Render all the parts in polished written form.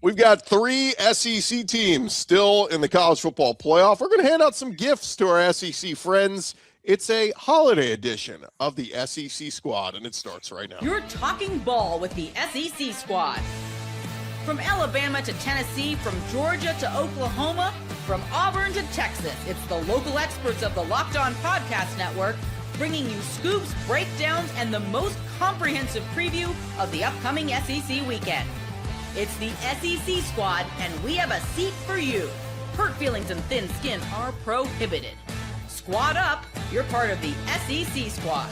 We've got 3 SEC teams still in the college football playoff. We're going to hand out some gifts to our SEC friends. It's a holiday edition of the SEC Squad, and it starts right now. You're talking ball with the SEC Squad. From Alabama to Tennessee, from Georgia to Oklahoma, from Auburn to Texas, it's the local experts of the Locked On Podcast Network bringing you scoops, breakdowns, and the most comprehensive preview of the upcoming SEC weekend. It's the SEC Squad, and we have a seat for you. Hurt feelings and thin skin are prohibited. Squad up, you're part of the SEC Squad.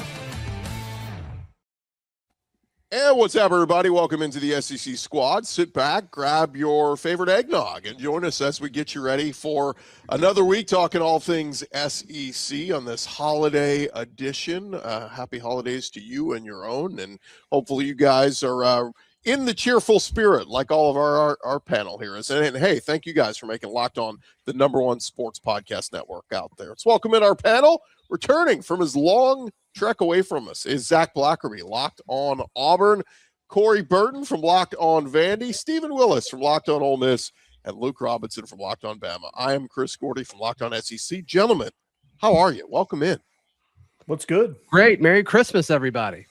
And what's up, everybody? Welcome into the SEC Squad. Sit back, grab your favorite eggnog, and join us as we get you ready for another week talking all things SEC on this holiday edition. Happy holidays to you and your own, and hopefully you guys are in the cheerful spirit like all of our panel here is. And hey, thank you guys for making Locked On the #1 sports podcast network out there. Let's welcome in our panel. Returning from his long trek away from us is Zach Blackerby, Locked On Auburn, Corey Burton from Locked On Vandy, Stephen Willis from Locked On Ole Miss, and Luke Robinson from Locked On Bama. I am Chris Gordy from Locked On SEC. Gentlemen, how are you? Welcome in. What's good? Great. Merry Christmas, everybody.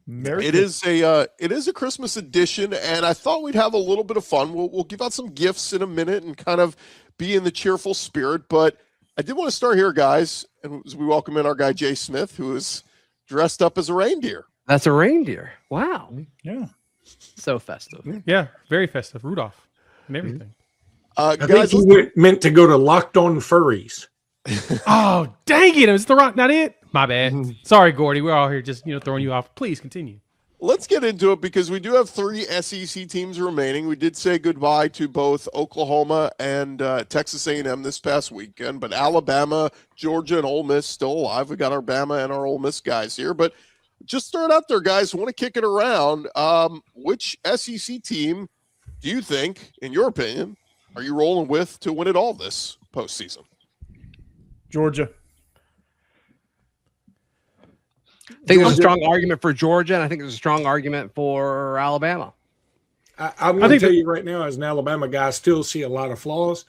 It is a Christmas edition, and I thought we'd have a little bit of fun. We'll give out some gifts in a minute and kind of be in the cheerful spirit, but I did want to start here, guys, and as we welcome in our guy Jay Smith, who is dressed up as a reindeer. That's a reindeer. Wow. Yeah. So festive. Yeah, very festive. Rudolph and everything. I Guys, think you meant to go to Locked On Furries. Oh, dang it. It's the wrong, not it. My bad. Sorry, Gordy. We're all here just, throwing you off. Please continue. let's get into it because we do have 3 SEC teams remaining. We did say goodbye to both Oklahoma and Texas A&M this past weekend, but Alabama, Georgia, and Ole Miss still alive. We got our Bama and our Ole Miss guys here, but just start out there, guys. Want to kick it around. Which SEC team do you think, in your opinion, are you rolling with to win it all this postseason? Georgia. I think there's a strong argument for Georgia, and I think there's a strong argument for Alabama. I'm going to tell you right now, as an Alabama guy, I still see a lot of flaws.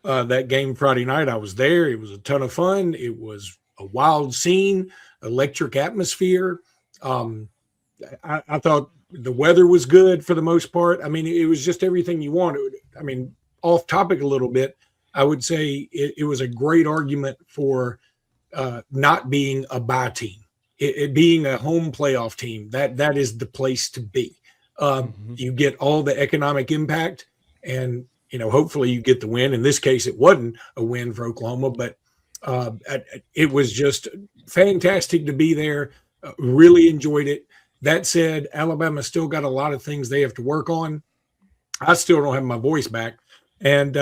That game Friday night, I was there. It was a ton of fun. It was a wild scene, electric atmosphere. I thought the weather was good for the most part. I mean, it was just everything you wanted. I mean, off topic a little bit, I would say it was a great argument for not being a bye team. It being a home playoff team, that is the place to be. You get all the economic impact, and hopefully you get the win. In this case, it wasn't a win for Oklahoma, but it was just fantastic to be there. Really enjoyed it. That said, Alabama still got a lot of things they have to work on. I still don't have my voice back, and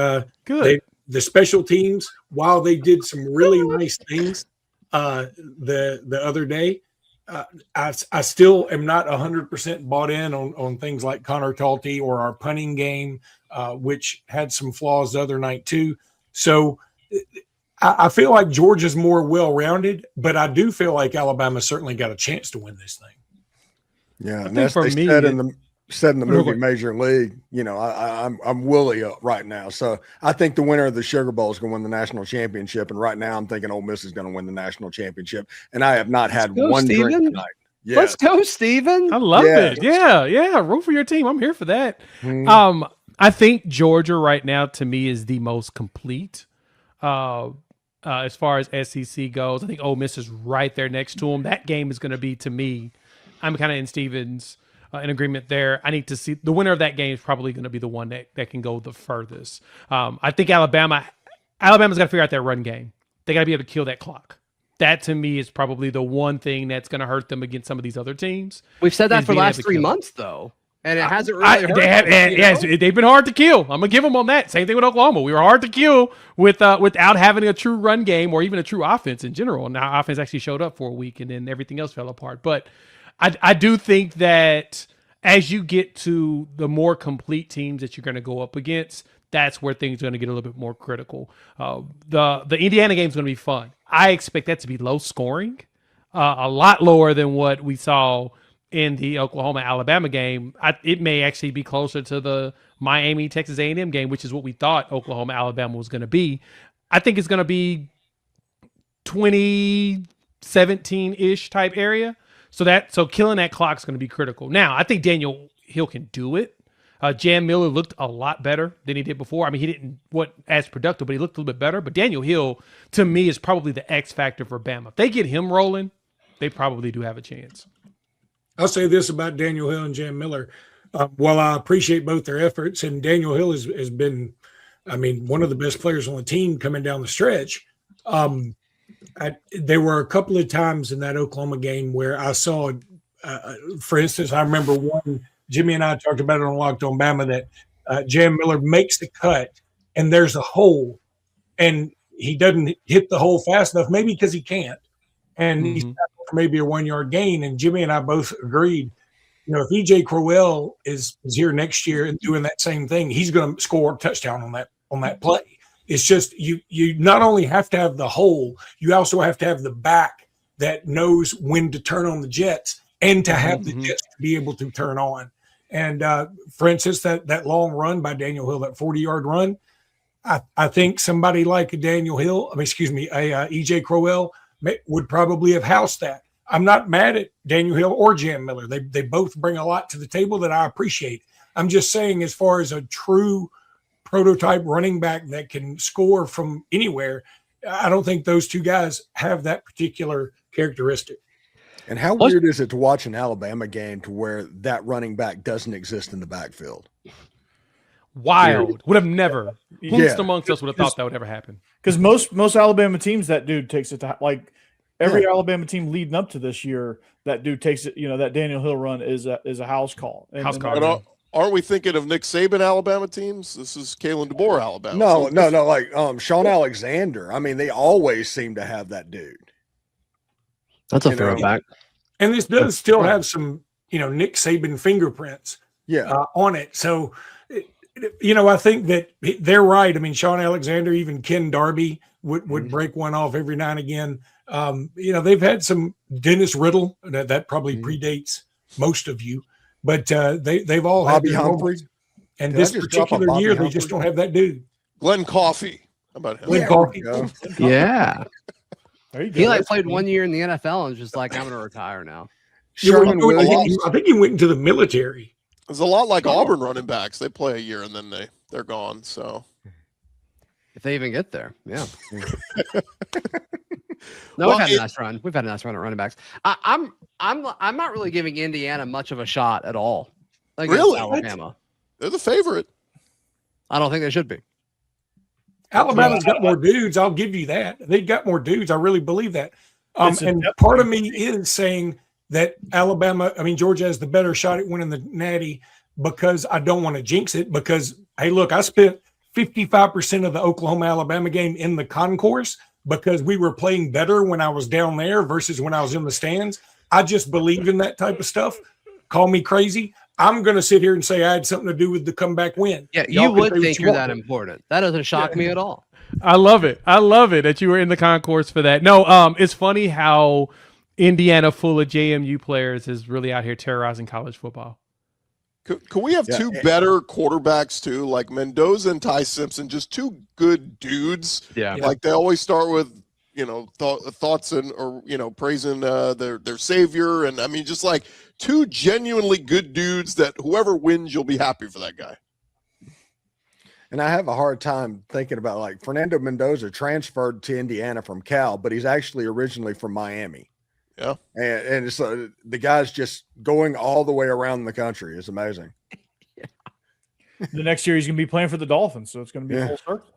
good. The special teams, while they did some really nice things the other day, I still am not 100% bought in on things like Connor Talty or our punting game, which had some flaws the other night too. So I feel like Georgia's more well-rounded, but I do feel like Alabama certainly got a chance to win this thing. Yeah, and that's they said in the movie Major League. I'm Willie right now, so I think the winner of the Sugar Bowl is going to win the national championship. And right now, I'm thinking Ole Miss is going to win the national championship. And I have not had one drink tonight. Yes. Let's go, Steven. I love it. Yeah. Root for your team. I'm here for that. I think Georgia right now, to me, is the most complete. As far as SEC goes, I think Ole Miss is right there next to them. That game is going to be, to me, I'm kind of in Steven's in agreement there. I need to see the winner of that game is probably going to be the one that can go the furthest. I think Alabama's got to figure out their run game. They got to be able to kill that clock. That, to me, is probably the one thing that's going to hurt them against some of these other teams. We've said that for the last 3 months, though. And it hasn't really hurt. They've been hard to kill. I'm going to give them on that. Same thing with Oklahoma. We were hard to kill without having a true run game or even a true offense in general. Now, offense actually showed up for a week, and then everything else fell apart. But I do think that as you get to the more complete teams that you're going to go up against, that's where things are going to get a little bit more critical. The Indiana game is going to be fun. I expect that to be low scoring, a lot lower than what we saw in the Oklahoma-Alabama game, it may actually be closer to the Miami-Texas A&M game, which is what we thought Oklahoma-Alabama was going to be. I think it's going to be 2017-ish type area. So killing that clock is going to be critical. Now, I think Daniel Hill can do it. Jam Miller looked a lot better than he did before. I mean, he didn't as productive, but he looked a little bit better. But Daniel Hill, to me, is probably the X factor for Bama. If they get him rolling, they probably do have a chance. I'll say this about Daniel Hill and Jam Miller. While I appreciate both their efforts, and Daniel Hill has been, I mean, one of the best players on the team coming down the stretch. There were a couple of times in that Oklahoma game where I saw, for instance, I remember one, Jimmy and I talked about it on Locked on Bama, that Jam Miller makes the cut and there's a hole and he doesn't hit the hole fast enough, maybe because he can't. And he's for maybe a 1 yard gain. And Jimmy and I both agreed, if EJ Crowell is here next year and doing that same thing, he's going to score a touchdown on that play. It's just you not only have to have the hole, you also have to have the back that knows when to turn on the jets and to have the jets to be able to turn on. And for instance, that long run by Daniel Hill, that 40-yard run, I think somebody like a Daniel Hill, EJ Crowell would probably have housed that. I'm not mad at Daniel Hill or Jam Miller. They both bring a lot to the table that I appreciate. I'm just saying, as far as a true prototype running back that can score from anywhere, I don't think those two guys have that particular characteristic. And how weird is it to watch an Alabama game to where that running back doesn't exist in the backfield? Wild. Would have never. Who's amongst us would have thought that would ever happen? Because most Alabama teams, that dude takes it to, like, every Alabama team leading up to this year, that dude takes it. That Daniel Hill run is a house call. Aren't we thinking of Nick Saban Alabama teams? This is Kalen DeBoer Alabama. No. Like Sean Alexander. I mean, they always seem to have that dude. That's a throwback. And this does still have some, Nick Saban fingerprints on it. So, I think that they're right. I mean, Sean Alexander, even Ken Darby would break one off every now and again. They've had some Dennis Riddle that probably predates most of you, but they've all Bobby had Humphrey. And this particular year, they just don't have that dude. Glenn Coffey. How about him? Glenn Coffey. Yeah. He played good. 1 year in the NFL and was just like, I'm going to retire now. Sherman Williams. I think he went into the military. It's a lot like Auburn running backs. They play a year and then they're gone. So if they even get there, yeah. No, we've had a nice run. We've had a nice run at running backs. I'm not really giving Indiana much of a shot at all against Alabama. They're the favorite. I don't think they should be. Alabama's got more dudes. I'll give you that. They've got more dudes. I really believe that. And part of me is saying that Georgia has the better shot at winning the Natty, because I don't want to jinx it. Because, hey, look, I spent 55% of the Oklahoma-Alabama game in the concourse because we were playing better when I was down there versus when I was in the stands. I just believe in that type of stuff. Call me crazy. I'm going to sit here and say I had something to do with the comeback win. Yeah, you would think you're that important. That doesn't shock me at all. I love it. I love it that you were in the concourse for that. No, it's funny how Indiana, full of JMU players, is really out here terrorizing college football. Could we have two better quarterbacks too, like Mendoza and Ty Simpson, just two good dudes? Yeah, like they always start with thoughts and praising their savior, and I mean just like two genuinely good dudes that whoever wins, you'll be happy for that guy. And I have a hard time thinking about, like, Fernando Mendoza transferred to Indiana from Cal, but he's actually originally from Miami. Yeah. And it's the guy's just going all the way around the country. It's amazing. The next year he's going to be playing for the Dolphins, so it's going to be a full circle.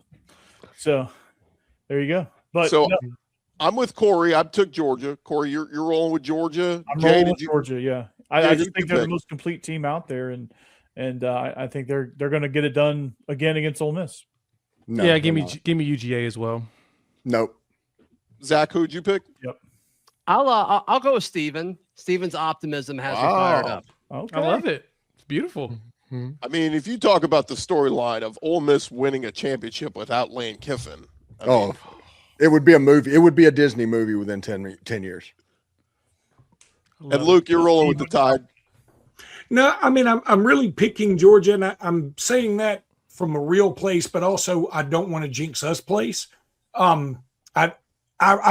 So there you go. But I'm with Corey. I took Georgia. Corey, you're rolling with Georgia. I'm rolling with Georgia. Yeah, I just think they're the most complete team out there, and I think they're going to get it done again against Ole Miss. No, give me UGA as well. Nope. Zach, who'd you pick? Yep. I'll go with Steven. Steven's optimism has me fired up. Okay. I love it. It's beautiful. Mm-hmm. I mean, if you talk about the storyline of Ole Miss winning a championship without Lane Kiffin, it would be a movie. It would be a Disney movie within 10 years. And Luke, you're rolling with the Tide. No, I mean, I'm really picking Georgia, and I'm saying that from a real place, but also I don't want to jinx us place. I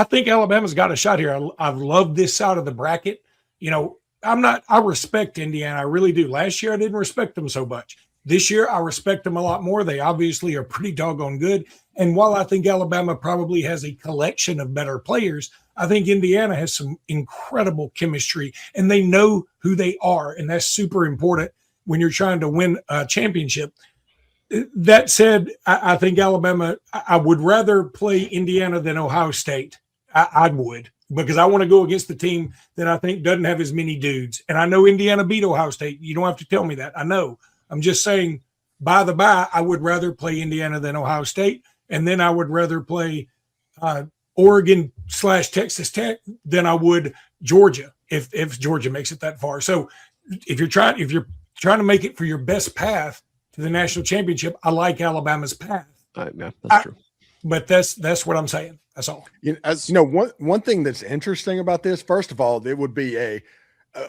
think Alabama's got a shot here. I love this side of the bracket. You know, I respect Indiana. I really do. Last year, I didn't respect them so much. This year, I respect them a lot more. They obviously are pretty doggone good. And while I think Alabama probably has a collection of better players, I think Indiana has some incredible chemistry, and they know who they are. And that's super important when you're trying to win a championship. That said, I think Alabama, I would rather play Indiana than Ohio State. I would, because I want to go against the team that I think doesn't have as many dudes. And I know Indiana beat Ohio State. You don't have to tell me that. I know. I'm just saying, by the by, I would rather play Indiana than Ohio State. And then I would rather play Oregon/Texas Tech than I would Georgia if Georgia makes it that far. So if you're trying to make it for your best path to the national championship, I like Alabama's path. Yeah, that's true. But that's what I'm saying. That's all. One thing that's interesting about this, first of all, it would be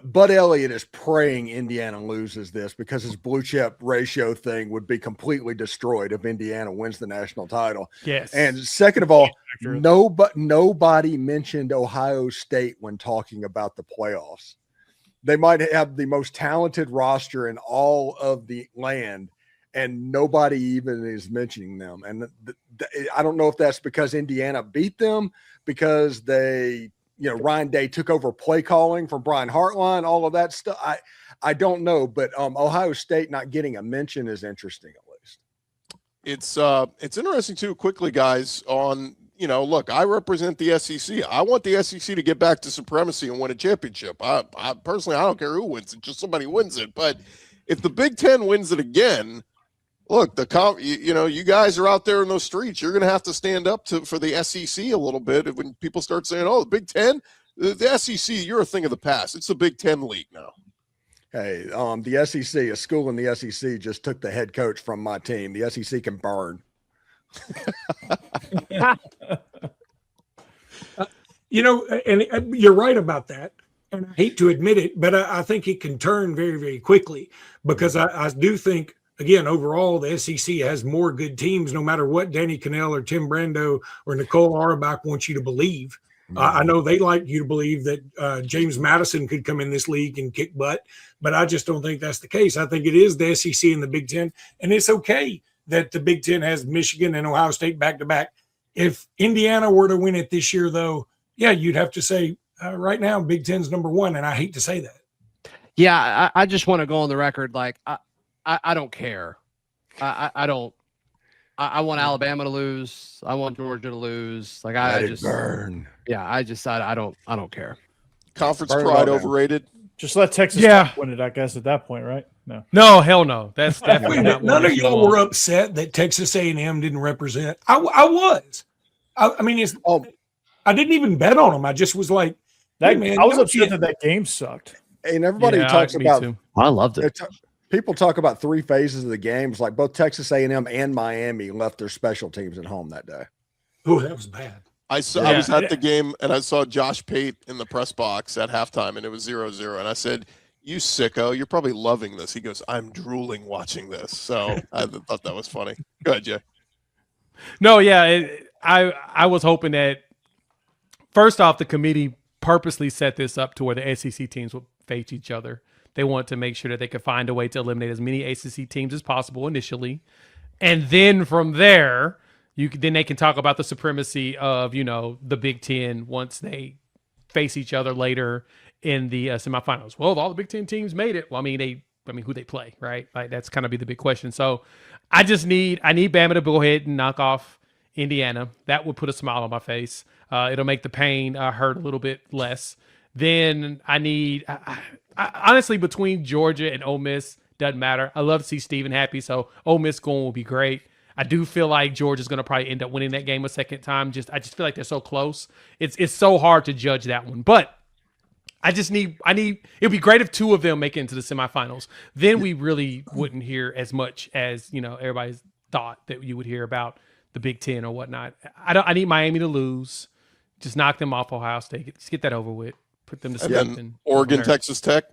Bud Elliott is praying Indiana loses this because his blue chip ratio thing would be completely destroyed if Indiana wins the national title. Yes. And second of all, nobody mentioned Ohio State when talking about the playoffs. They might have the most talented roster in all of the land, and nobody even is mentioning them. And I don't know if that's because Indiana beat them, because they – Ryan Day took over play calling from Brian Hartline, all of that stuff. I don't know, but Ohio State not getting a mention is interesting, at least. It's interesting too, quickly, guys, on, look, I represent the SEC. I want the SEC to get back to supremacy and win a championship. I personally, I don't care who wins it, just somebody wins it. But if the Big Ten wins it again, look, you guys are out there in those streets. You're going to have to stand up for the SEC a little bit when people start saying, "Oh, the Big Ten, the SEC, you're a thing of the past. It's the Big Ten league now." Hey, the SEC, a school in the SEC just took the head coach from my team. The SEC can burn. And you're right about that. And I hate to admit it, but I think it can turn very, very quickly, because I do think, again, overall, the SEC has more good teams, no matter what Danny Cannell or Tim Brando or Nicole Auerbach want you to believe. I know they like you to believe that James Madison could come in this league and kick butt, but I just don't think that's the case. I think it is the SEC and the Big Ten, and it's okay that the Big Ten has Michigan and Ohio State back-to-back. If Indiana were to win it this year, though, yeah, you'd have to say right now Big Ten's number one, and I hate to say that. Yeah, I just want to go on the record like I don't care. I don't. I want Alabama to lose. I want Georgia to lose. Like I just burn. Yeah, I don't care. Conference pride overrated. Just let Texas win it, I guess, at that point, right? No, hell no. That's definitely not. None of y'all were upset that Texas A&M didn't represent. I was. I mean, I didn't even bet on them. I just was like, hey, man, I was upset that game sucked. And everybody talks about. I loved it. People talk about three phases of the games. Like both Texas A&M and Miami left their special teams at home that day. Oh, that was bad. I was at the game, and I saw Josh Pate in the press box at halftime, and it was 0-0. And I said, "You sicko, you're probably loving this." He goes, "I'm drooling watching this." So I thought that was funny. Go ahead, Jay. No, yeah, I was hoping that, first off, the committee purposely set this up to where the SEC teams would face each other. They want to make sure that they could find a way to eliminate as many ACC teams as possible initially. And then from there, then they can talk about the supremacy of, the Big Ten once they face each other later in the semifinals. Well, all the Big Ten teams made it. Well, who they play, right? Like that's kind of be the big question. So I need Bama to go ahead and knock off Indiana. That would put a smile on my face. It'll make the pain hurt a little bit less. Then I honestly, between Georgia and Ole Miss, doesn't matter. I love to see Steven happy, so Ole Miss going will be great. I do feel like Georgia's going to probably end up winning that game a second time. I just feel like they're so close. It's so hard to judge that one. But it'd be great if two of them make it into the semifinals. Then we really wouldn't hear as much as, everybody's thought that you would hear about the Big Ten or whatnot. I need Miami to lose. Just knock them off Ohio State. Just get that over with. put them to And sleep. then And Oregon, Texas Tech.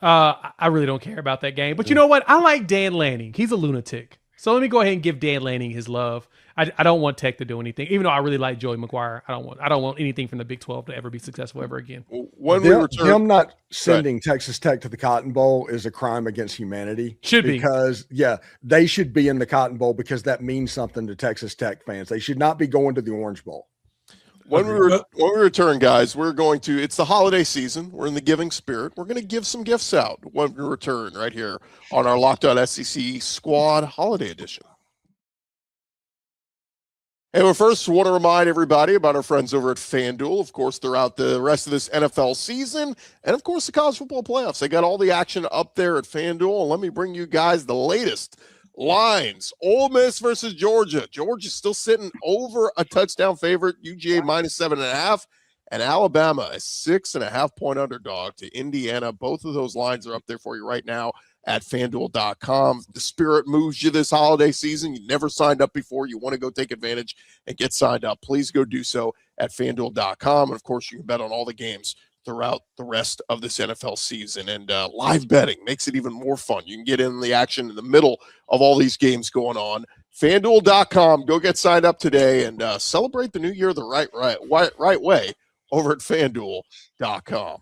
I really don't care about that game. But you know what? I like Dan Lanning. He's a lunatic. So let me go ahead and give Dan Lanning his love. I don't want Tech to do anything, even though I really like Joey McGuire. I don't want anything from the Big 12 to ever be successful ever again. When we return, him not sending Texas Tech to the Cotton Bowl is a crime against humanity. Should be. Because, they should be in the Cotton Bowl because that means something to Texas Tech fans. They should not be going to the Orange Bowl. When we return, guys, it's the holiday season. We're in the giving spirit. We're going to give some gifts out when we return right here on our Locked On SEC Squad Holiday Edition. Hey, well, first, I want to remind everybody about our friends over at FanDuel. Of course, throughout the rest of this NFL season, and of course, the college football playoffs. They got all the action up there at FanDuel. And let me bring you guys the latest lines. Ole Miss versus Georgia. Georgia's still sitting over a touchdown favorite, UGA -7.5, and Alabama a 6.5-point underdog to Indiana. Both of those lines are up there for you right now at FanDuel.com. The spirit moves you this holiday season. You never signed up before. You want to go take advantage and get signed up. Please go do so at FanDuel.com. And, of course, you can bet on all the games throughout the rest of this NFL season. And live betting makes it even more fun. You can get in the action in the middle of all these games going on. FanDuel.com. Go get signed up today and celebrate the new year the right way over at FanDuel.com.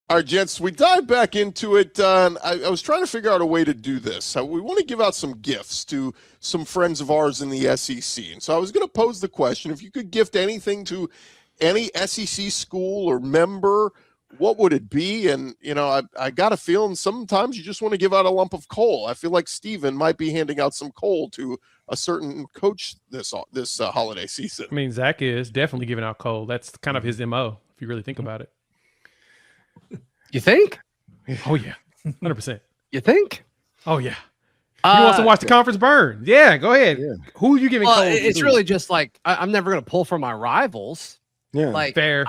All right, gents, we dive back into it. I was trying to figure out a way to do this. We want to give out some gifts to some friends of ours in the SEC. And so I was going to pose the question, if you could gift anything to any SEC school or member, what would it be? And, I got a feeling sometimes you just want to give out a lump of coal. I feel like Steven might be handing out some coal to a certain coach this holiday season. I mean, Zach is definitely giving out coal. That's kind of his MO, if you really think about it. You think? Oh, yeah. 100%. You think? Oh, yeah. He wants to watch the conference burn. Yeah, go ahead. Yeah. Who are you giving coal to? It's really just like, I'm never going to pull for my rivals. Yeah. Like, fair.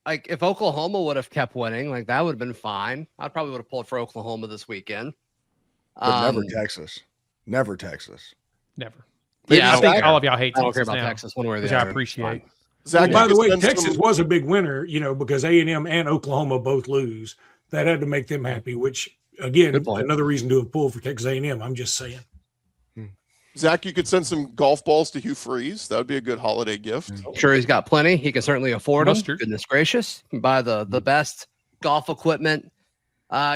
Like, if Oklahoma would have kept winning, like, that would have been fine. I probably would have pulled for Oklahoma this weekend. But never Texas. Never Texas. Never. Yeah, I think all of y'all hate Texas. I don't care about now, Texas one way or the which other. I appreciate. Zach, by the way, Texas was a big winner, because A&M and Oklahoma both lose. That had to make them happy, which, again, another reason to have pulled for Texas A&M. I'm just saying. Zach, you could send some golf balls to Hugh Freeze. That would be a good holiday gift. I'm sure he's got plenty. He can certainly afford them. Goodness gracious. You can buy the best golf equipment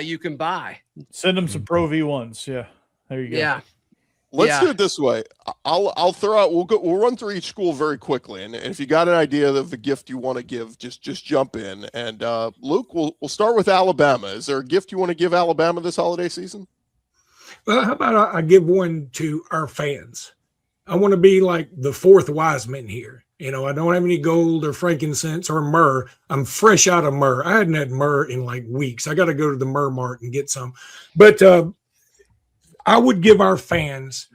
you can buy. Send him some Pro V1s. Yeah. There you go. Yeah. Let's do it this way. I'll throw out. We'll run through each school very quickly, and if you got an idea of the gift you want to give, just jump in. And Luke, we'll start with Alabama. Is there a gift you want to give Alabama this holiday season? Well, how about I give one to our fans? I want to be like the fourth wise man here. I don't have any gold or frankincense or myrrh. I'm fresh out of myrrh. I hadn't had myrrh in like weeks. I got to go to the Myrrh Mart and get some. But I would give our fans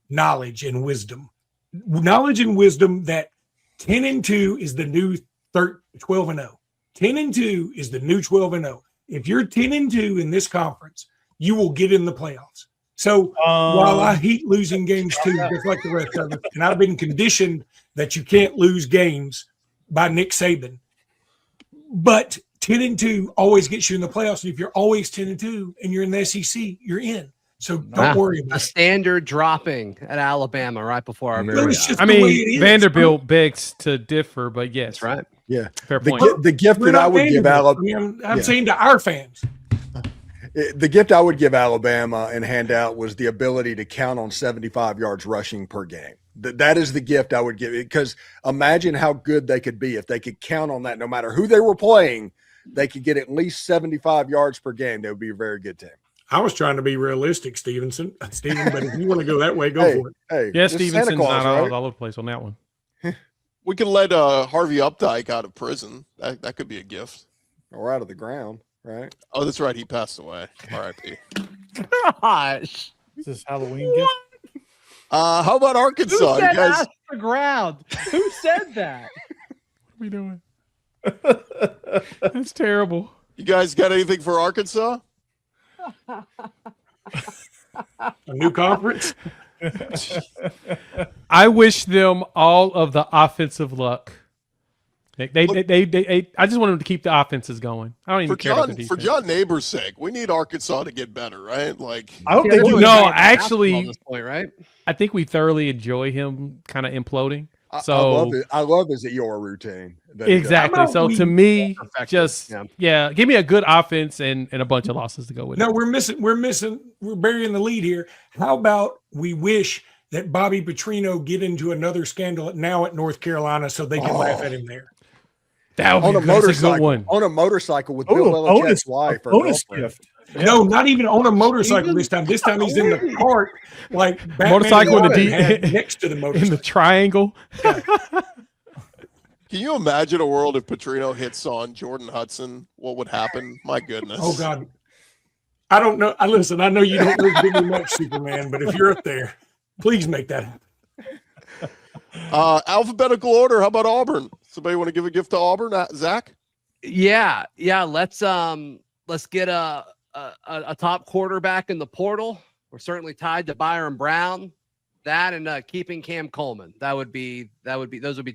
knowledge and wisdom. Knowledge and wisdom that 10-2 is the new 12-0. 10-2 is the new 12-0. If you're 10-2 in this conference, you will get in the playoffs. So while I hate losing games too, just like the rest of us, and I've been conditioned that you can't lose games by Nick Saban, but 10-2 always gets you in the playoffs. And if you're always 10-2 and you're in the SEC, you're in. So don't worry about it. Standard dropping at Alabama right before our very eyes. I mean, Vanderbilt begs to differ, but yes. That's right. Yeah. Fair point. The gift that I would give Alabama. I'm saying to our fans. The gift I would give Alabama and hand out was the ability to count on 75 yards rushing per game. That is the gift I would give, because imagine how good they could be if they could count on that. No matter who they were playing, they could get at least 75 yards per game. They would be a very good team. I was trying to be realistic, Steven, but if you want to go that way, go for it. Hey, yeah, Stevenson's Claus, not right? all over the place on that one. We can let Harvey Updike out of prison. That could be a gift. Or out of the ground, right? Oh, that's right. He passed away. R.I.P. Gosh. Is this Halloween gift? How about Arkansas? Who said You guys, off the ground? Who said that? What are we doing? That's terrible. you guys got anything for Arkansas? A new conference? I wish them all of the offensive luck I just want them to keep the offenses going. I don't even care about the defense. For John Neighbor's sake, we need Arkansas to get better, right? Like, I don't think actually, this point, right? I think we thoroughly enjoy him kind of imploding. So I love his Eeyore routine. Exactly. So to me, just give me a good offense and a bunch of losses to go with. No, we're burying the lead here. How about we wish that Bobby Petrino get into another scandal now at North Carolina so they can laugh at him there. That would be on a motorcycle with Bill Belichick's wife or girlfriend. Yeah. No, not even on a motorcycle this time. This time he's in the cart, like Batman motorcycle in the next to the motorcycle. In the triangle. Yeah. Can you imagine a world if Petrino hits on Jordan Hudson? What would happen? My goodness. Oh, God. I don't know. Listen, I know you don't live very much, Superman, but if you're up there, please make that happen. Alphabetical order. How about Auburn? Somebody want to give a gift to Auburn? Zach? Yeah. Let's get a top quarterback in the portal. We're certainly tied to Byron Brown. That and keeping Cam Coleman. Those would be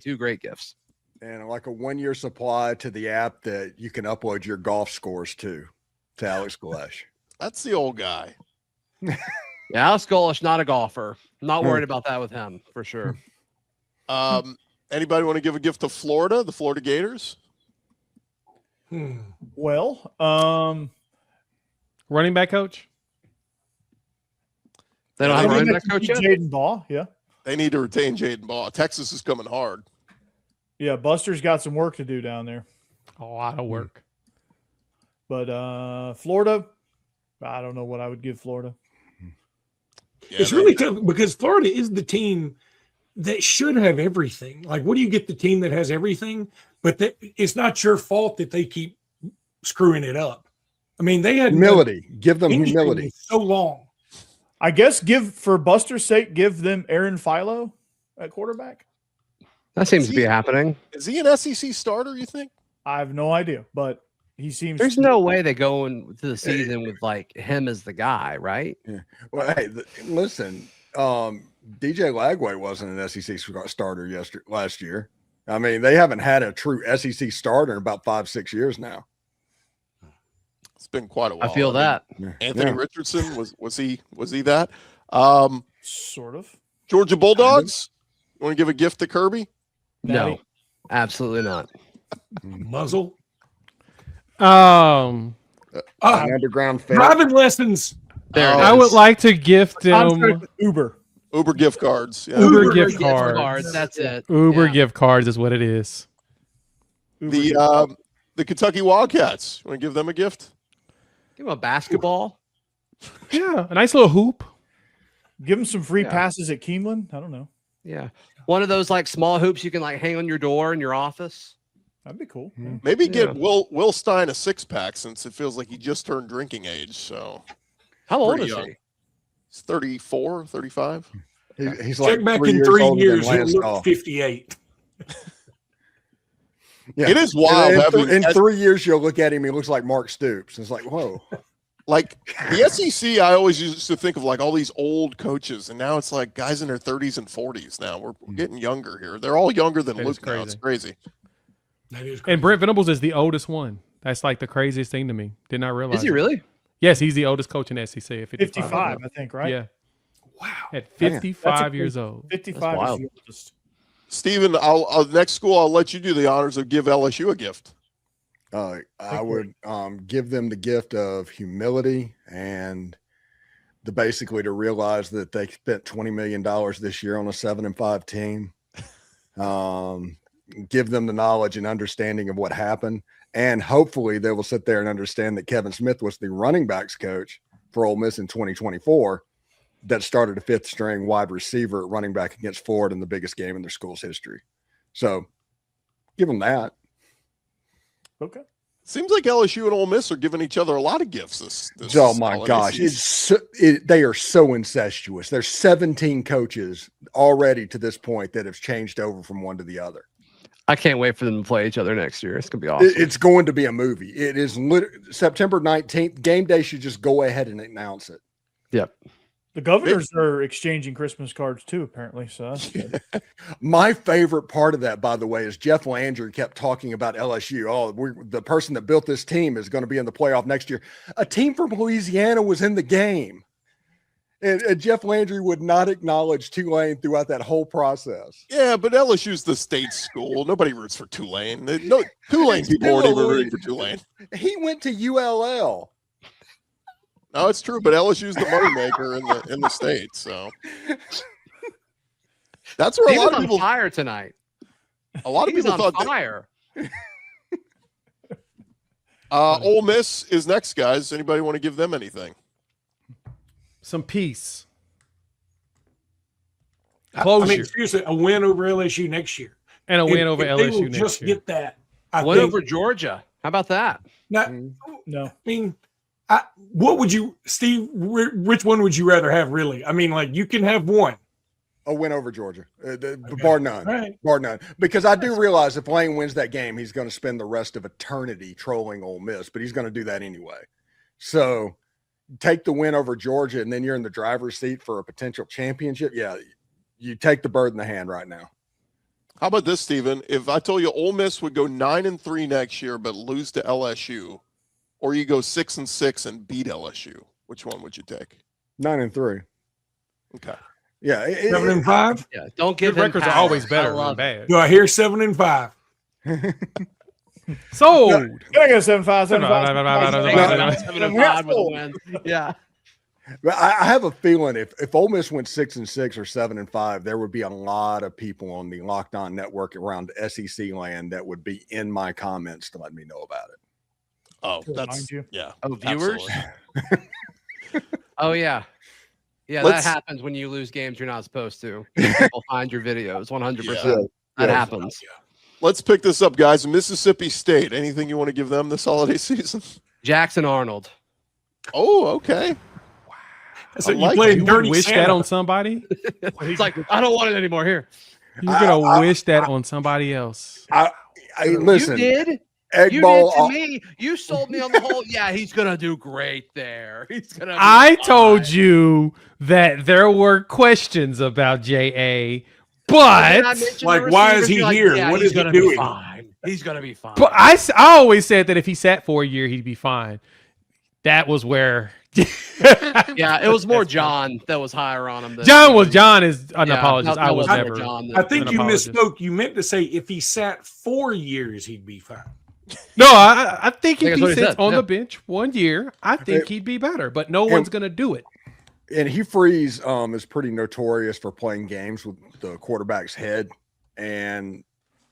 two great gifts. And like a 1-year supply to the app that you can upload your golf scores to Alex Galesh. That's the old guy. Yeah, Alex Galesh, not a golfer. Not worried about that with him for sure. Anybody want to give a gift to Florida, the Florida Gators? Well, running back coach. They don't have a running back coach yet? Jaden Baugh, yeah. They need to retain Jaden Baugh. Texas is coming hard. Yeah, Buster's got some work to do down there. A lot of work. But Florida, I don't know what I would give Florida. Yeah, it's really tough because Florida is the team that should have everything. Like, what do you get the team that has everything? But it's not your fault that they keep screwing it up. I mean, they had humility. Give them humility. So long. I guess for Buster's sake, give them Aaron Philo at quarterback. That seems to be happening. Is he an SEC starter, you think? I have no idea, but he seems. There's no way they go into the season with like him as the guy, right? Yeah. Well, hey, listen, DJ Lagway wasn't an SEC starter last year. I mean, they haven't had a true SEC starter in about 5-6 years now. It's been quite a while. I feel that. Anthony Richardson was he that? Sort of. Georgia Bulldogs. You want to give a gift to Kirby? No, absolutely not. Muzzle. Underground driving lessons. I would like to gift them Uber gift cards. Yeah. Uber gift cards. That's it. Uber gift cards is what it is. The Kentucky Wildcats. You want to give them a gift? Give them a basketball. Yeah, a nice little hoop. Give them some free passes at Keeneland. I don't know. Yeah, one of those like small hoops you can like hang on your door in your office. That'd be cool. Yeah. Maybe get Will Stein a 6-pack since it feels like he just turned drinking age. So, how old is he? He's 34, 35. He's like check back in 3 years. He'll look 58. Yeah. It is wild. In 3 years, you'll look at him. He looks like Mark Stoops. It's like, whoa. Like the SEC, I always used to think of like all these old coaches, and now it's like guys in their 30s and 40s. Now we're getting younger here. They're all younger than Luke now. It's crazy. That is crazy. And Brent Venables is the oldest one. That's like the craziest thing to me. Did not realize. Is he really? Yes, he's the oldest coach in SEC at 55, I think, right? Yeah. Wow. At 55 years old. 55 is the oldest. Steven, next school, I'll let you do the honors of give LSU a gift. I would give them the gift of humility and basically to realize that they spent $20 million this year on a 7-5 team. Give them the knowledge and understanding of what happened. And hopefully they will sit there and understand that Kevin Smith was the running backs coach for Ole Miss in 2024 that started a 5th string wide receiver at running back against Ford in the biggest game in their school's history. So give them that. Okay. Seems like LSU and Ole Miss are giving each other a lot of gifts this oh my gosh. They are so incestuous. There's 17 coaches already to this point that have changed over from one to the other. I can't wait for them to play each other next year. It's going to be awesome. It's going to be a movie. It is September 19th. Game day should just go ahead and announce it. Yep. The governors are exchanging Christmas cards too, apparently. So that's good. My favorite part of that, by the way, is Jeff Landry kept talking about LSU. Oh, the person that built this team is going to be in the playoff next year. A team from Louisiana was in the game. And Jeff Landry would not acknowledge Tulane throughout that whole process. Yeah, but LSU's the state school. Nobody roots for Tulane. No, Tulane people aren't even rooting for Tulane. He went to ULL. No, it's true, but LSU's the moneymaker in the state. So that's where a lot of people on fire tonight. A lot of people on thought fire. Ole Miss is next, guys. Anybody want to give them anything? Some peace. I mean, seriously, a win over LSU next year. And a win over LSU next next year. Get that. Win over Georgia. How about that? No. I mean, what would you, Steve, which one would you rather have, really? I mean, like, you can have one. A win over Georgia, bar none. Right. Bar none. Because I do realize if Lane wins that game, he's going to spend the rest of eternity trolling Ole Miss, but he's going to do that anyway. So take the win over Georgia, and then you're in the driver's seat for a potential championship. Yeah, you take the bird in the hand right now. How about this, Steven? If I told you Ole Miss would go 9-3 next year but lose to LSU, or you go 6-6 and beat LSU, which one would you take? 9-3. Okay. Yeah. 7-5. Yeah. Don't give Good records power. are always better than bad. Do I hear 7-5? Sold. I got 7-5. 7-5 with a win. Yeah. But I have a feeling if Ole Miss went 6-6 or 7-5, there would be a lot of people on the Locked On Network around SEC land that would be in my comments to let me know about it. Oh, that's yeah. Oh, viewers. Oh yeah. Yeah, that happens when you lose games you're not supposed to. People find your videos 100%. That happens. Let's pick this up, guys. Mississippi State. Anything you want to give them this holiday season? Jackson Arnold. Oh, okay. Wow. So you played dirty wish Santa. that on somebody? It's like, I don't want it anymore. Here. You're going to wish that on somebody else. Listen. You did? Egg you bowl. Did to me. You sold me on the whole. Yeah, he's gonna do great there. He's gonna. I told you that there were questions about JA, but like, why is he here? Yeah, what is he doing? Fine. He's gonna be fine. But I always said that if he sat for a year, he'd be fine. That was where. Yeah, it was more John that was higher on him. John is an apologist. I was never. I think you misspoke. You meant to say if he sat 4 years, he'd be fine. No, I think if he sits on the bench 1 year, I think he'd be better. But no one's going to do it. And Hugh Freeze is pretty notorious for playing games with the quarterback's head. And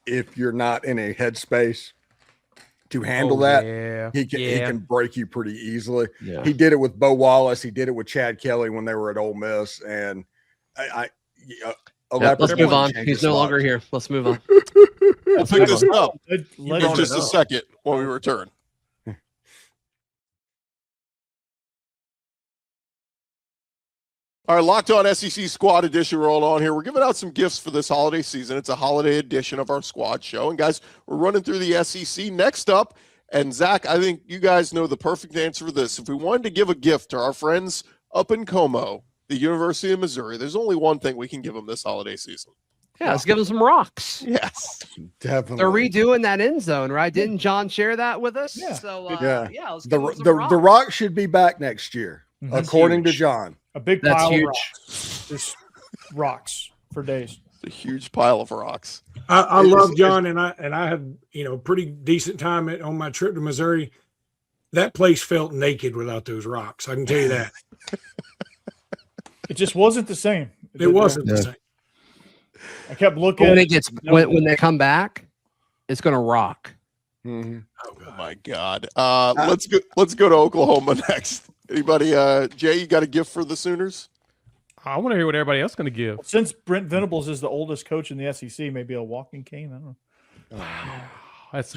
if you're not in a headspace to handle he can break you pretty easily. Yeah. He did it with Bo Wallace. He did it with Chad Kelly when they were at Ole Miss. And let's move on. He's no longer here. Let's move on. We'll pick this up in just a second when we return. All right, Locked On SEC Squad Edition rolling on here. We're giving out some gifts for this holiday season. It's a holiday edition of our squad show. And, guys, we're running through the SEC. Next up, and, Zach, I think you guys know the perfect answer for this. If we wanted to give a gift to our friends up in Como, the University of Missouri, there's only one thing we can give them this holiday season. Yeah, let's give them some rocks. Yes, definitely. They're redoing that end zone, right? Didn't John share that with us? Yeah. So, let's the rock should be back next year, according to John. A big pile of rocks. Just rocks for days. It's a huge pile of rocks. I love John, and I had pretty decent time on my trip to Missouri. That place felt naked without those rocks. I can tell you that. It just wasn't the same. It wasn't the same. I kept looking. When they come back, it's going to rock. Mm-hmm. Oh my God. Let's go to Oklahoma next. Anybody? Jay, you got a gift for the Sooners? I want to hear what everybody else is going to give. Since Brent Venables is the oldest coach in the SEC, maybe a walking cane. I don't know. That's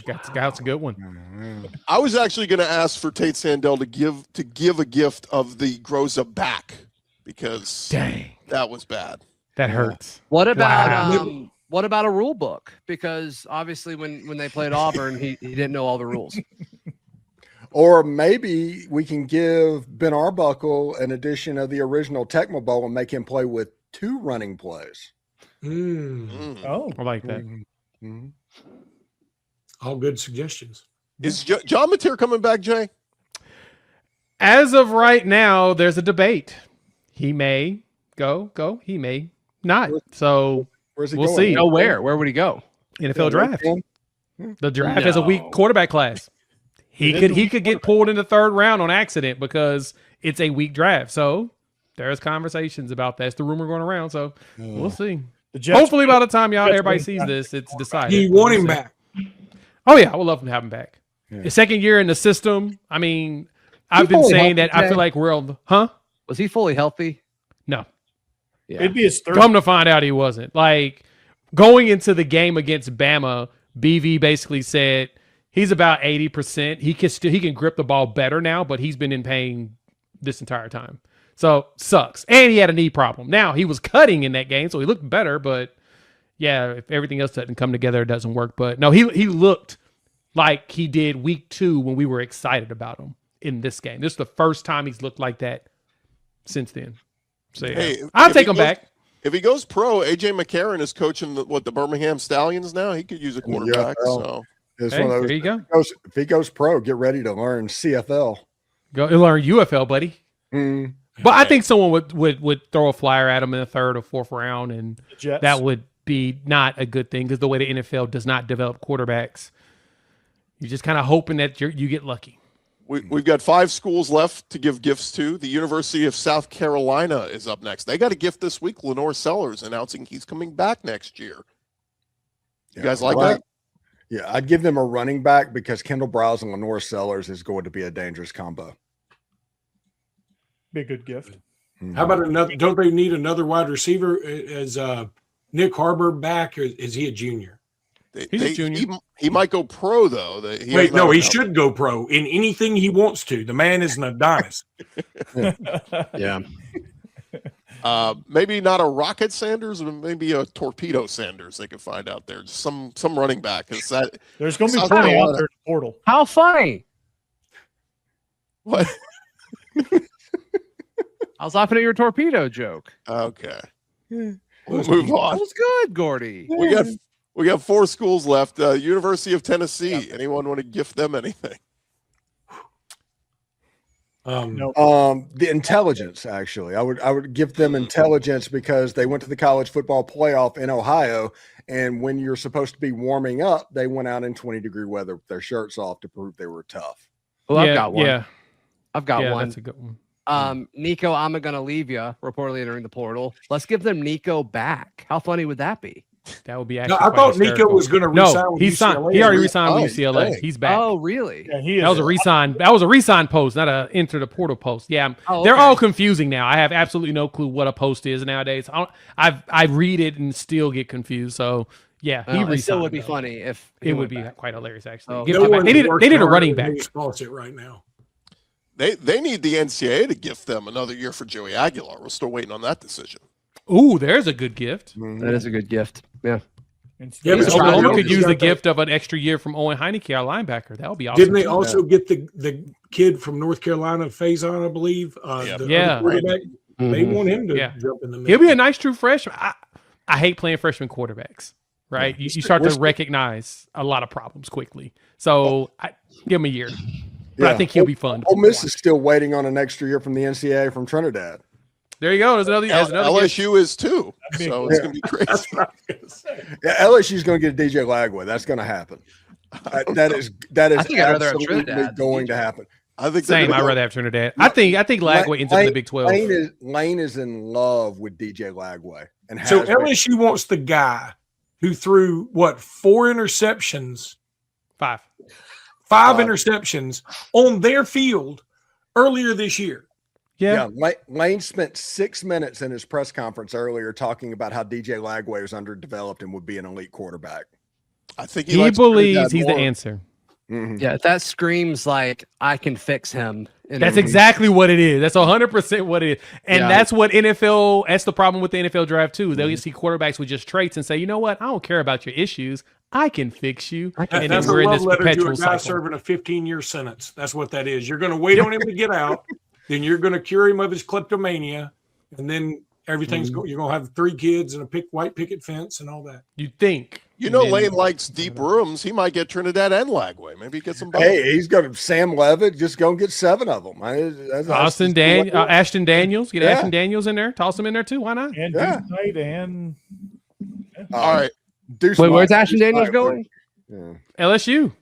a good one. I was actually going to ask for Tate Sandell to give a gift of the Groza back because that was bad. That hurts. What about what about a rule book? Because obviously when they played Auburn, he didn't know all the rules. Or maybe we can give Ben Arbuckle an edition of the original Tecmo Bowl and make him play with 2 running plays. Oh, I like that. Mm-hmm. All good suggestions. Is John Mateer coming back, Jay? As of right now, there's a debate. He may go. He may not. So Where's he we'll going? see. Where would he go? NFL draft. The draft has a weak quarterback class. He could get pulled in the 3rd round on accident because it's a weak draft. So there's conversations about that. It's the rumor going around. So we'll see. Hopefully by the time everybody sees this, it's decided. You want him back? Oh yeah, I would love to have him back. His 2nd year in the system. I mean, I've been saying that I feel like we're on. Was he fully healthy? No. Yeah. it'd be his 3rd. Come to find out, he wasn't. Like going into the game against Bama, BV basically said he's about 80%. He can grip the ball better now, but he's been in pain this entire time. So sucks. And he had a knee problem. Now he was cutting in that game, so he looked better. But yeah, if everything else doesn't come together, it doesn't work. But no, he looked like he did week 2 when we were excited about him in this game. This is the first time he's looked like that since then. So yeah, Hey, I'll take him back. If he goes pro, AJ McCarron is coaching the Birmingham Stallions now. He could use a quarterback. So It's Hey, one of those, there you go. if he goes pro, get ready to learn CFL. Go learn UFL, buddy. Mm. But I think someone would throw a flyer at him in the 3rd or 4th round, and Jets. that would be not a good thing because the way the NFL does not develop quarterbacks, you're just kind of hoping that you get lucky. we've got 5 schools left to give gifts to. The University of South Carolina is up next. They got a gift this week. Lenore Sellers announcing he's coming back next year. You guys like that? Yeah, I'd give them a running back because Kendall Browse and Lenore Sellers is going to be a dangerous combo. Be a good gift. How about another? Don't they need another wide receiver? Is Nick Harbor back, or is he a junior? He's a junior. He might go pro though. He should go pro in anything he wants to. The man is an Adonis. Yeah. Maybe not a Rocket Sanders, but maybe a Torpedo Sanders. They could find out there. Just some running back. There's going to be plenty out there in the portal. How funny. What? I was laughing at your torpedo joke. Okay. We'll move on. That was good, Gordy. We got 4 schools left. University of Tennessee. Anyone want to gift them anything? The intelligence, actually. I would give them intelligence because they went to the college football playoff in Ohio, and when you're supposed to be warming up, they went out in 20-degree weather with their shirts off to prove they were tough. Well, I've got one. Yeah, I've got one. That's a good one. Nico, I'm gonna leave you. Reportedly entering the portal. Let's give them Nico back. How funny would that be? That would be No, actually. I thought Nico hysterical. was going to resign. No, with he signed. UCLA. He already resigned with Resigned, UCLA. dang. He's back. Oh, really? Yeah, he is. That was a resign. That was a resign post, not a enter the portal post. Yeah, Oh, they're okay. all confusing now. I have absolutely no clue what a post is nowadays. I read it and still get confused. So yeah, he It resigned. still would be though. funny if It would be quite hilarious actually. Oh, Give No him back. one They need works a harder running than back. Nick Fawcett right now. They need the NCAA to gift them another year for Joey Aguilar. We're still waiting on that decision. Ooh, there's a good gift. That is a good gift. Yeah. Yeah, but Oklahoma Oklahoma could use the got that- gift of an extra year from Owen Heineke, our linebacker. That would be awesome. Didn't they too. also get the kid from North Carolina, Faison, I believe? Yep. The Yeah. other quarterback? They want him to Yeah. jump in the middle. He'll be a nice true freshman. I hate playing freshman quarterbacks. Right, you start to recognize a lot of problems quickly. So I give him a year, but I think he'll be fun. Ole Miss is still waiting on an extra year from the NCAA from Trinidad. There you go. There's another gift. LSU is too. So it's going to be crazy. Yeah, LSU's going to get a DJ Lagway. That's going to happen. That is I think I'd rather have absolutely Trinidad than going to DJ. happen. I think Same. I'd rather have Trinidad. I think Lagway ends up in the Big 12. Lane is in love with DJ Lagway, and So has been. LSU wants the guy who threw, 4 interceptions, 5. 5 interceptions on their field earlier this year. Yeah. Lane spent 6 minutes in his press conference earlier talking about how DJ Lagway was underdeveloped and would be an elite quarterback. I think He likes believes Trinidad he's the more. answer. Mhm. Yeah, that screams like I can fix him. That's exactly what it is. That's 100% what it is. And Yeah. that's what NFL, that's the problem with the NFL draft too. They'll see quarterbacks with just traits and say, you know what? I don't care about your issues. I can fix you. And That's then we're a in love this letter to perpetual a guy cycle. serving a 15-year sentence. That's what that is. You're going to wait on him to get out, then you're going to cure him of his kleptomania, and then everything's you're going to have 3 kids and a white picket fence and all that. You think. You know, Lane likes deep rooms. He might get Trinidad and Lagway. Maybe get some. Hey, he's got Sam Levitt. Just go and get 7 of them. Ashton Daniels. Get Ashton Daniels in there. Toss him in there too. Why not? And Deuce Knight and all right. Wait, where's Ashton Daniels going? Yeah. LSU.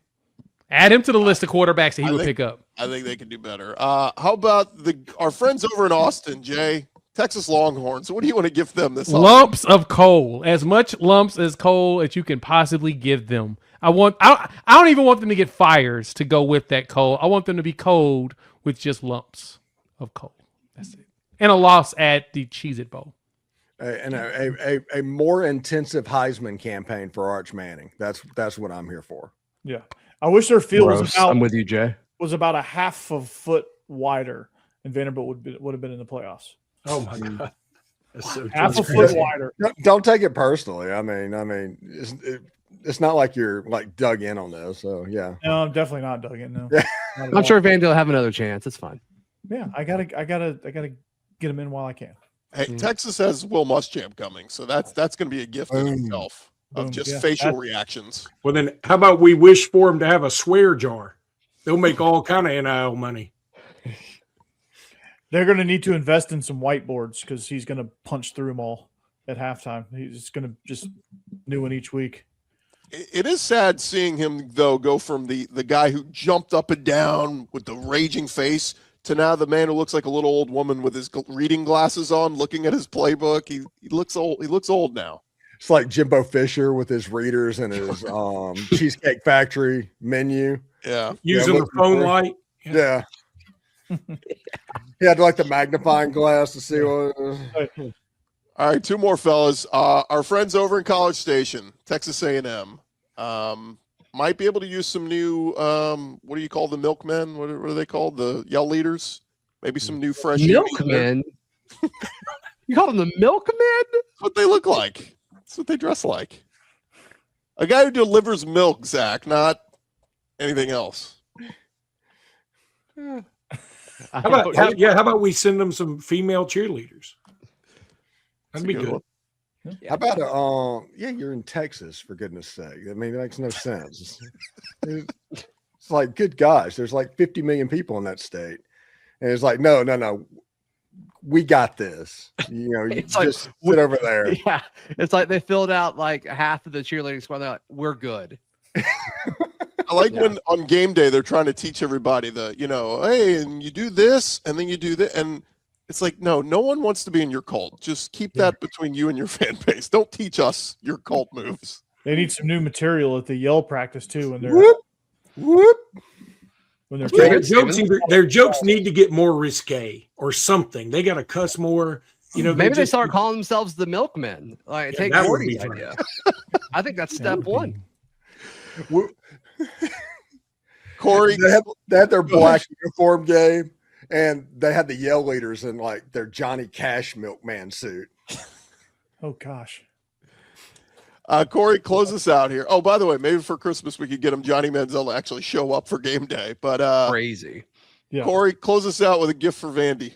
Add him to the list of quarterbacks that he would pick up. I think they can do better. How about our friends over in Austin, Jay? Texas Longhorns. What do you want to give them this? Lumps of coal. As much lumps as coal as you can possibly give them. I don't even want them to get fires to go with that coal. I want them to be cold with just lumps of coal. That's it. And a loss at the Cheez-It Bowl. And a more intensive Heisman campaign for Arch Manning. That's what I'm here for. Yeah. I wish their field was about, I'm with you, Jay. Was about a half a foot wider, and Vanderbilt would have been in the playoffs. Oh my God. That's so half a foot wider. Don't take it personally. I mean, it's not like you're like dug in on this. So yeah. No, I'm definitely not dug in. No. Yeah. I'm sure Vanderbilt will have another chance. It's fine. Yeah, I gotta get him in while I can. Hey, Texas has Will Muschamp coming, so that's going to be a gift in itself of just facial reactions. Well, then how about we wish for him to have a swear jar? They'll make all kind of NIL money. They're going to need to invest in some whiteboards because he's going to punch through them all at halftime. He's going to just new one each week. It is sad seeing him, though, go from the guy who jumped up and down with the raging face to now the man who looks like a little old woman with his reading glasses on, looking at his playbook. He looks old. He looks old now. It's like Jimbo Fisher with his readers and his Cheesecake Factory menu. Yeah. Using the phone light. Yeah. He had like the magnifying glass to see what it was. All right, 2 more fellas. Our friends over in College Station, Texas A&M, might be able to use some new, what do you call the milkmen? What are they called? The yell leaders? Maybe some new fresh. Milkmen? You call them the milkmen? That's what they look like. That's what they dress like. A guy who delivers milk, Zach, not anything else. How about we send them some female cheerleaders? That'd be good. How about you're in Texas, for goodness sake. I mean, it makes no sense. It's like, good gosh, there's like 50 million people in that state. And it's like, no. We got this. You know, you just like, sit over there. Yeah. It's like they filled out like half of the cheerleading squad. They're like, we're good. I like when on game day they're trying to teach everybody hey, and you do this, and then you do that, and it's like, no one wants to be in your cult. Just keep that between you and your fan base. Don't teach us your cult moves. They need some new material at the yell practice too when they're whoop. When they're their jokes need to get more risque or something. They got to cuss more. You know, maybe they start calling themselves the milkmen. Like take Gordy's idea. I think that's step 1. Corey, they had their black uniform game, and they had the yell leaders in like their Johnny Cash milkman suit. Oh gosh. Corey, close us out here. Oh, by the way, maybe for Christmas we could get him Johnny Manziel to actually show up for game day. But crazy. Yeah. Corey, close us out with a gift for Vandy.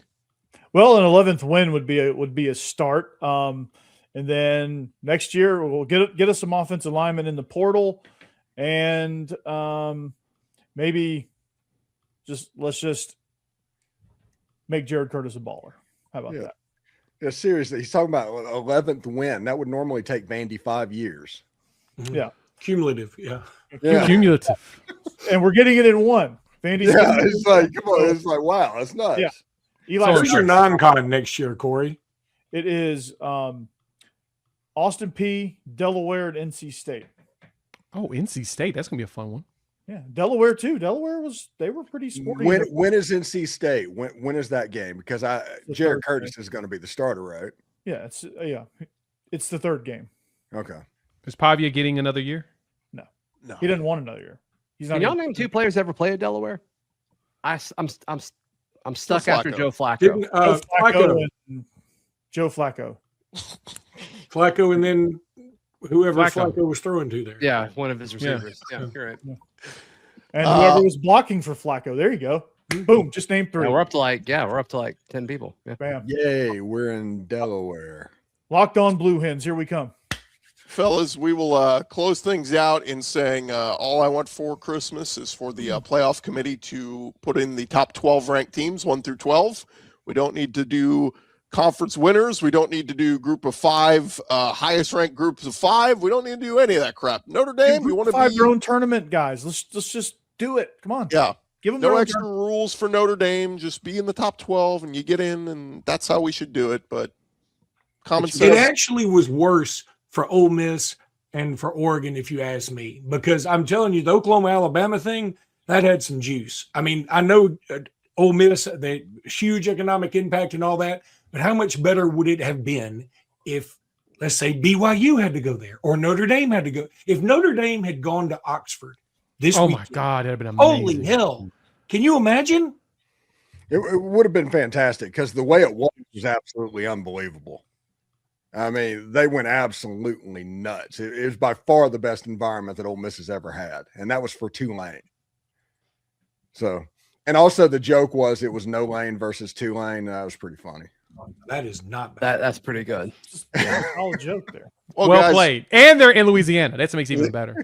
Well, an 11th win would be a start. And then next year we'll get us some offensive linemen in the portal, and maybe let's just make Jared Curtis a baller. How about that? Yeah, seriously, he's talking about 11th win. That would normally take Vandy 5 years. Yeah, cumulative. Yeah. Cumulative, and we're getting it in one. Vandy's it's like, come on, it's like, wow, that's nuts. Yeah. Eli, who's your non-con next year, Corey? It is Austin P, Delaware, and NC State. Oh, NC State, that's gonna be a fun one. Yeah, Delaware too. Delaware they were pretty sporty. When is NC State? When is that game? Because Jared Curtis is going to be the starter, right? Yeah, it's the third game. Okay. Is Pavia getting another year? No, he didn't want another year. He's not. Can y'all name 2 players ever played at Delaware? I'm stuck after Joe Flacco. Flacco and Joe Flacco. Flacco, and then whoever Flacco. Flacco was throwing to there. Yeah, one of his receivers. Yeah, you're right. And whoever was blocking for Flacco. There you go. Boom. Just name 3. Yeah, we're up to like 10 people. Yeah. Bam. Yay, we're in Delaware. Locked on Blue Hens. Here we come. Fellas, we will close things out in saying all I want for Christmas is for the playoff committee to put in the top 12 ranked teams, 1 through 12. We don't need to do conference winners. We don't need to do group of 5, highest ranked groups of 5. We don't need to do any of that crap. Notre Dame, we want to 5 be your own tournament, guys. Let's just do it. Come on. Yeah. Give them no extra rules for Notre Dame. Just be in the top 12 and you get in, and that's how we should do it. But common sense. It actually was worse for Ole Miss and for Oregon, if you ask me, because I'm telling you, the Oklahoma-Alabama thing, that had some juice. I mean, I know Ole Miss, the huge economic impact and all that, but how much better would it have been if, let's say, BYU had to go there or Notre Dame had to go? If Notre Dame had gone to Oxford this weekend, my God, it'd have been amazing. Holy hell. Can you imagine? It would have been fantastic because the way it was absolutely unbelievable. I mean, they went absolutely nuts. It was by far the best environment that Ole Miss has ever had, and that was for Tulane. So, and also the joke was it was no lane versus Tulane. That was pretty funny. That is not bad. That's pretty good. Solid joke there. Well, Well guys, played. And they're in Louisiana. That makes it even better.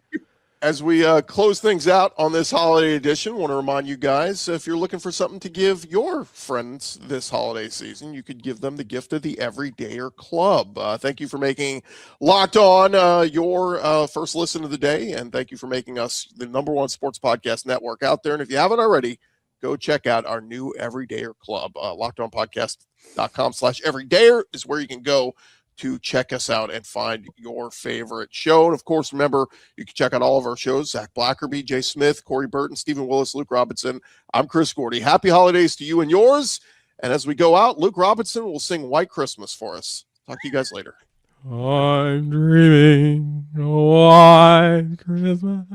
as we close things out on this holiday edition, want to remind you guys, if you're looking for something to give your friends this holiday season, you could give them the gift of the Everydayer Club. Thank you for making Locked On your first listen of the day, and thank you for making us the #1 sports podcast network out there. And if you haven't already, go check out our new Everydayer Club. LockedOnPodcast.com/Everydayer is where you can go to check us out and find your favorite show. And of course, remember, you can check out all of our shows: Zach Blackerby, Jay Smith, Corey Burton, Stephen Willis, Luke Robinson. I'm Chris Gordy. Happy holidays to you and yours. And as we go out, Luke Robinson will sing White Christmas for us. Talk to you guys later. I'm dreaming a white Christmas.